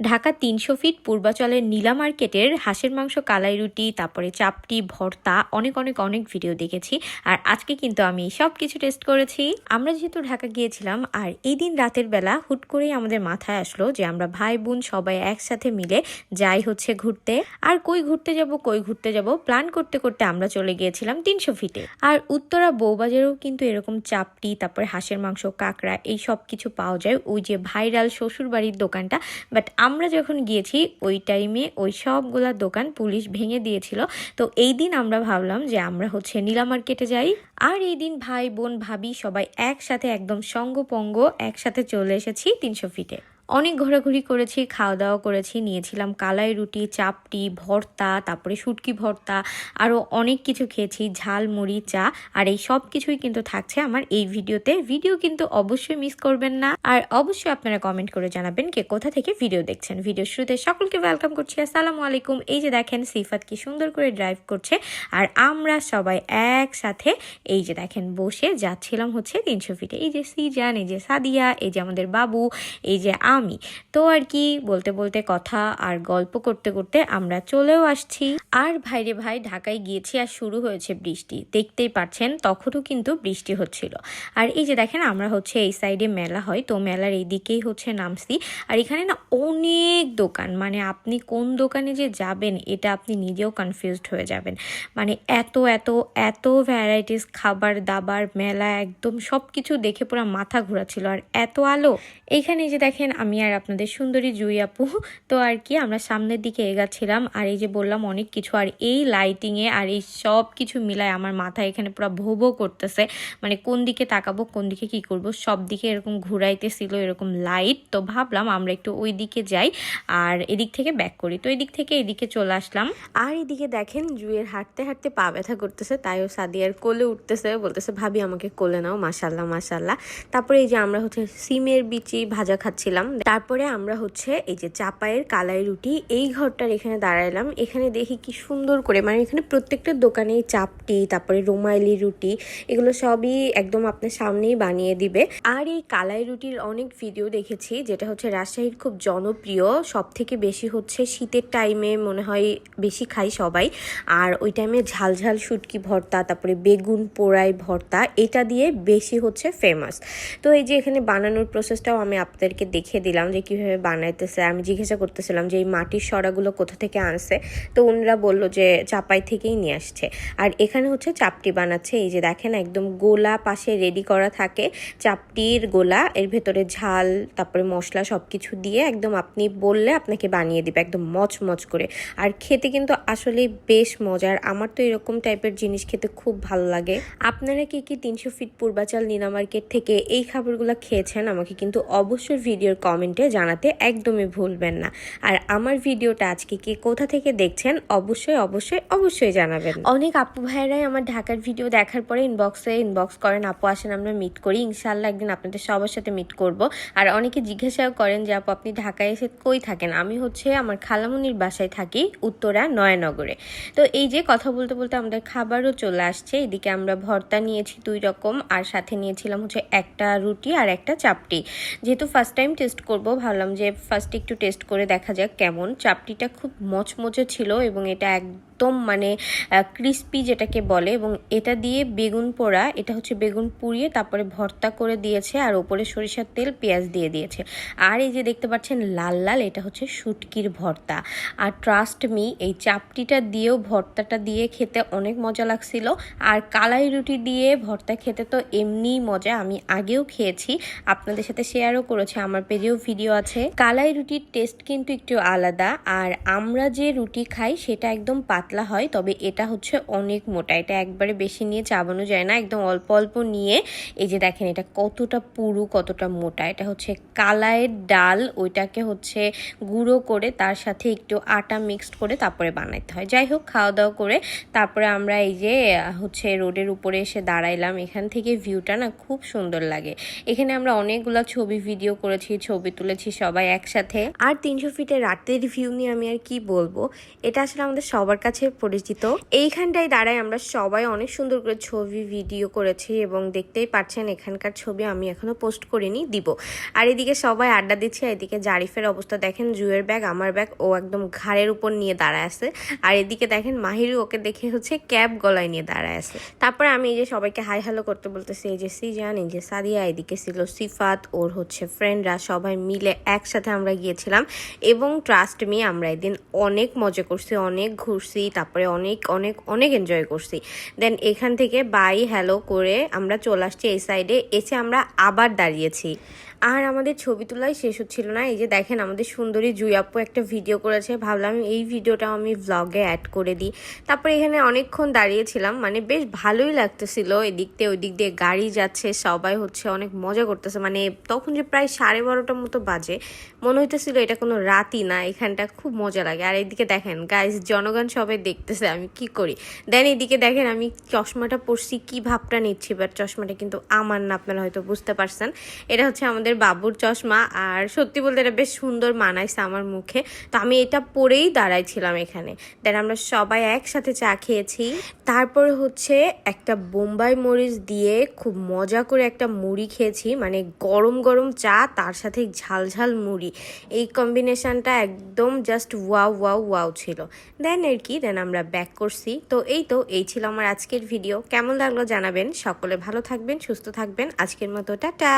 Dhaka ৩০০ fit পূর্বাচলের নীলা মার্কেটের হাঁসের মাংস, কালাই রুটি, তারপরে চাপটি, ভর্তা অনেক ভিডিও দেখেছি। আর আজকে কিন্তু আমি সব কিছু টেস্ট করেছি। আমরা যেহেতু ঢাকা গিয়েছিলাম, আর এই দিন রাতের বেলা হুট করেই আমাদের মাথায় আসলো যে আমরা ভাই বোন সবাই একসাথে মিলে যাই হচ্ছে ঘুরতে। আর কই ঘুরতে যাব প্ল্যান করতে করতে আমরা চলে গিয়েছিলাম ৩০০ ফিটে। আর উত্তরা বউবাজারেও কিন্তু এরকম চাপটি, তারপরে হাঁসের মাংস, কাঁকড়া এই সব কিছু পাওয়া যায়, ওই যে ভাইরাল শ্বশুর বাড়ির দোকানটা। বাট আমরা যখন গিয়েছি ওই টাইমে ওই সবগুলা দোকান পুলিশ ভেঙে দিয়েছিল। তো এই দিন আমরা ভাবলাম যে আমরা হচ্ছে নীলা মার্কেটে যাই। আর এই দিন ভাই বোন ভাবি সবাই একসাথে একদম সঙ্গপঙ্গ একসাথে চলে এসেছি ৩০০ ফিটে। অনেক ঘোরাঘুরি করেছি, খাওয়া দাওয়া করেছি, নিয়েছিলাম কালাই রুটি, চাপটি, ভর্তা, তারপরে শুটকি ভর্তা, আরও অনেক কিছু খেয়েছি, ঝালমুড়ি, চা। আর এই সব কিছুই কিন্তু থাকছে আমার এই ভিডিওতে। ভিডিও কিন্তু অবশ্যই মিস করবেন না। আর অবশ্যই আপনারা কমেন্ট করে জানাবেন কে কোথা থেকে ভিডিও দেখছেন। ভিডিও শুরুতে সকলকে ওয়েলকাম করছি, আসসালামু আলাইকুম। এই যে দেখেন সিফাত কি সুন্দর করে ড্রাইভ করছে, আর আমরা সবাই একসাথে এই যে দেখেন বসে যাচ্ছিলাম হচ্ছে ৩০০ ফিটে। এই যে সিজান, এই যে সাদিয়া, এই যে আমাদের বাবু, এই যে আমি। তো আর কি বলতে বলতে কথা আর গল্প করতে করতে আমরা চলেও আসছি। আর ভাইরে ভাই, ঢাকায় গিয়েছি আর শুরু হয়েছে বৃষ্টি। দেখতেই পাচ্ছেন তখনও কিন্তু বৃষ্টি হচ্ছিল। আর এই যে দেখেন আমরা হচ্ছে এই সাইডে মেলা হয়, তো মেলার এই দিকেই হচ্ছে নামছি। আর এখানে না অনেক দোকান, মানে আপনি কোন দোকানে যে যাবেন এটা আপনি নিজেও কনফিউজড হয়ে যাবেন। মানে এত এত এত ভ্যারাইটিস খাবার দাবার, মেলা একদম সব কিছু দেখে পুরো মাথা ঘোরাচ্ছিল। আর এত আলো এইখানে, যে দেখেন আমি আর আপনাদের সুন্দরী জুই আপু। তো আর কি আমরা সামনের দিকে এগাচ্ছিলাম, আর এই যে বললাম অনেক কিছু, আর এই লাইটিংয়ে আর এই সব কিছু মিলায় আমার মাথায় এখানে পুরো ভোবো করতেছে। মানে কোন দিকে তাকাবো, কোন দিকে কি করব, সব দিকে এরকম ঘুরাইতেছিল এরকম লাইট। তো ভাবলাম আমরা একটু ওই দিকে যাই আর এদিক থেকে ব্যাক করি। তো এদিক থেকে এদিকে চলে আসলাম। আর এদিকে দেখেন জুয়ের হাঁটতে হাঁটতে পা ব্যথা করতেছে, তাইও সাদিয়ার কোলে উঠতেছে, বলতেছে ভাবি আমাকে কোলে নাও। মাশাল্লাহ মাশাল্লাহ। তারপরে এই যে আমরা হচ্ছে সিমের বিচি ভাজা খাচ্ছিলাম। তারপরে আমরা হচ্ছে এই যে চাপায়ের কালাই রুটি, এই ঘরটার এখানে দাঁড়াইলাম। এখানে দেখি কি সুন্দর করে, মানে এখানে প্রত্যেকটা দোকানে চাপটি, তারপরে রুমাইলি রুটি, এগুলো সবই একদম আপনার সামনেই বানিয়ে দিবে। আর এই কালাই রুটির অনেক ভিডিও দেখেছি, যেটা হচ্ছে রাজশাহীর খুব জনপ্রিয়। সব থেকে বেশি হচ্ছে শীতের টাইমে মনে হয় বেশি খাই সবাই। আর ওই টাইমে ঝাল ঝাল শুটকি ভর্তা, তারপরে বেগুন পোড়াই ভর্তা, এটা দিয়ে বেশি হচ্ছে ফেমাস। তো এই যে এখানে বানানোর প্রসেসটাও আমি আপনাদেরকে দেখিয়ে দিলাম যে কীভাবে বানাইতেছে। আমি জিজ্ঞাসা করতেছিলাম যে এই মাটির সরাগুলো কোথা থেকে আনছে, তো ওনারা বললো যে চাপাই থেকেই নিয়ে আসছে। আর এখানে হচ্ছে চাপটি বানাচ্ছে। এই যে দেখেন একদম গোলা পাশে রেডি করা থাকে, চাপটির গোলা, এর ভেতরে ঝাল তারপরে মশলা সব কিছু দিয়ে একদম আপনি বললে আপনাকে বানিয়ে দিবে একদম মচমচ করে। আর খেতে কিন্তু আসলে বেশ মজার। আমার তো এরকম টাইপের জিনিস খেতে খুব ভালো লাগে। আপনারা কি কি ৩০০ ফিট পূর্বাচল নীলা মার্কেট থেকে এই খাবারগুলো খেয়েছেন আমাকে কিন্তু অবশ্যই ভিডিওর কমেন্টে জানাতে একদমই ভুলবেন না। আর আমার ভিডিওটা আজকে কে কোথা থেকে দেখছেন অবশ্যই জানাবেন। অনেক আপু ভাইয়েরাই আমার ঢাকার ভিডিও দেখার পরে ইনবক্স করেন, আপু আসেন আমরা মিট করি, ইনশাল্লাহ একদিন আপনাদের সবার সাথে মিট করব। আর অনেকে জিজ্ঞাসাও করেন যে আপু আপনি ঢাকায় এসে কই থাকেন। আমি হচ্ছে আমার খালামুনির বাসায় থাকি উত্তরা নয়ানগরে। তো এই যে কথা বলতে বলতে আমাদের খাবারও চলে আসছে। এদিকে আমরা ভর্তা নিয়েছি 2 রকম, আর সাথে নিয়েছিলাম হচ্ছে একটা রুটি আর একটা চাপটি। যেহেতু ফার্স্ট টাইম টেস্ট করব, ভাবলাম যে ফার্স্ট একটু টেস্ট করে দেখা যাক কেমন। চাপটিটা খুব মচমচে ছিল এবং এটা একদম মানে ক্রিস্পি যেটাকে বলে, এবং এটা দিয়ে বেগুন পোড়া, এটা হচ্ছে বেগুন পুড়িয়ে তারপরে ভর্তা করে দিয়েছে, আর ওপরে সরিষার তেল পেঁয়াজ দিয়ে দিয়েছে। আর এই যে দেখতে পাচ্ছেন লাল লাল, এটা হচ্ছে শুটকির ভর্তা। আর ট্রাস্ট মি, এই চাপটিটা দিয়েও ভর্তাটা দিয়ে খেতে অনেক মজা লাগছিল। আর কালাই রুটি দিয়ে ভর্তা খেতে তো এমনিই মজা, আমি আগেও খেয়েছি, আপনাদের সাথে শেয়ারও করেছি, আমার পেজেও ভিডিও আছে। কালাই রুটির টেস্ট কিন্তু একটু আলাদা। আর আমরা যে রুটি খাই সেটা একদম পাতলা হয়, তবে এটা হচ্ছে অনেক মোটা। এটা একবারে বেশি নিয়ে চাবানো যায় না, একদম অল্প অল্প নিয়ে। এই যে দেখেন এটা কতটা পুরু, কতটা মোটা। এটা হচ্ছে কালাইয়ের ডাল, ওইটাকে হচ্ছে গুঁড়ো করে তার সাথে একটু আটা মিক্সড করে তারপরে বানাইতে হয়। যাই হোক, খাওয়া দাওয়া করে তারপরে আমরা এই যে হচ্ছে রোডের উপরে এসে দাঁড়াইলাম। এখান থেকে ভিউটা না খুব সুন্দর লাগে। এখানে আমরা অনেকগুলো ছবি ভিডিও করেছি, ছবি তুলেছি সবাই একসাথে। আর ৩০০ ফিটের রাতের ভিউ নিয়ে আমি আর কি বলবো, এটা আসলে আমাদের সবার কাছে কাছে পরিচিত। এইখানটায় দাঁড়ায় আমরা সবাই অনেক সুন্দর করে ছবি ভিডিও করেছি এবং দেখতেই পাচ্ছেন এখানকার ছবি আমি এখনো পোস্ট করিনি, দিব। আর এদিকে সবাই আড্ডা দিচ্ছে। এদিকে জারিফের অবস্থা দেখেন, জুয়ের ব্যাগ আমার ব্যাগ ও একদম ঘাড়ের উপর নিয়ে দাঁড়ায় আছে। আর এদিকে দেখেন মাহিরু ওকে দেখে হচ্ছে ক্যাপ গলায় নিয়ে দাঁড়ায় আছে। তারপরে আমি এই যে সবাইকে হাই হ্যালো করতে বলতেছি, এই যে সিজান, এই যে সাদিয়া, এদিকে ছিল সিফাত, ওর হচ্ছে ফ্রেন্ডরা, সবাই মিলে একসাথে আমরা গিয়েছিলাম। এবং ট্রাস্ট মি আমরা এদিন অনেক মজা করছি, অনেক ঘুরছি, তারপরে অনেক অনেক অনেক এনজয় করছি। দেন এখান থেকে বাই হ্যালো করে আমরা চলে আসছি এই সাইডে, এসে আমরা আবার দাঁড়িয়েছি। আর আমাদের ছবি তোলাই শেষ হচ্ছিল না। এই যে দেখেন আমাদের সুন্দরী জুই আপু একটা ভিডিও করেছে, ভাবলাম এই ভিডিওটা আমি ভ্লগে অ্যাড করে দিই। তারপরে এখানে অনেকক্ষণ দাঁড়িয়েছিলাম, মানে বেশ ভালোই লাগতেছিল। এদিক দিয়ে ওই দিক দিয়ে গাড়ি যাচ্ছে, সবাই হচ্ছে অনেক মজা করতেছে। মানে তখন যে প্রায় 12:30টার মতো বাজে, মনে হইতেছিল এটা কোনো রাতই না, এখানটা খুব মজা লাগে। আর এদিকে দেখেন গাইস, জনগণ সবাই দেখতেছে আমি কি করি। দেন এদিকে দেখেন আমি চশমাটা পরছি, কি ভাবটা নিচ্ছি, বাট চশমাটা কিন্তু আমার না, আপনারা হয়তো বুঝতে পারছেন। এটা হচ্ছে আমাদের বাবুর চশমা, আর সত্যি বলতে এটা বেশ সুন্দর মানাইছে আমার মুখে, তো আমি এটা পরেই দাঁড়াইছিলাম এখানে। দেন আমরা সবাই একসাথে চা খেয়েছি। তারপর হচ্ছে একটা বোম্বাই মরিচ দিয়ে খুব মজা করে একটা মুড়ি খেয়েছি, মানে গরম গরম চা তার সাথে ঝাল ঝাল মুড়ি, এই কম্বিনেশনটা একদম জাস্ট ওয়াও ওয়াও ওয়াও ছিল। দেন আর কি, দেন আমরা ব্যাক করছি। তো এই ছিল আমার আজকের ভিডিও। কেমন লাগলো জানাবেন। সকলে ভালো থাকবেন, সুস্থ থাকবেন। আজকের মতো টাটা।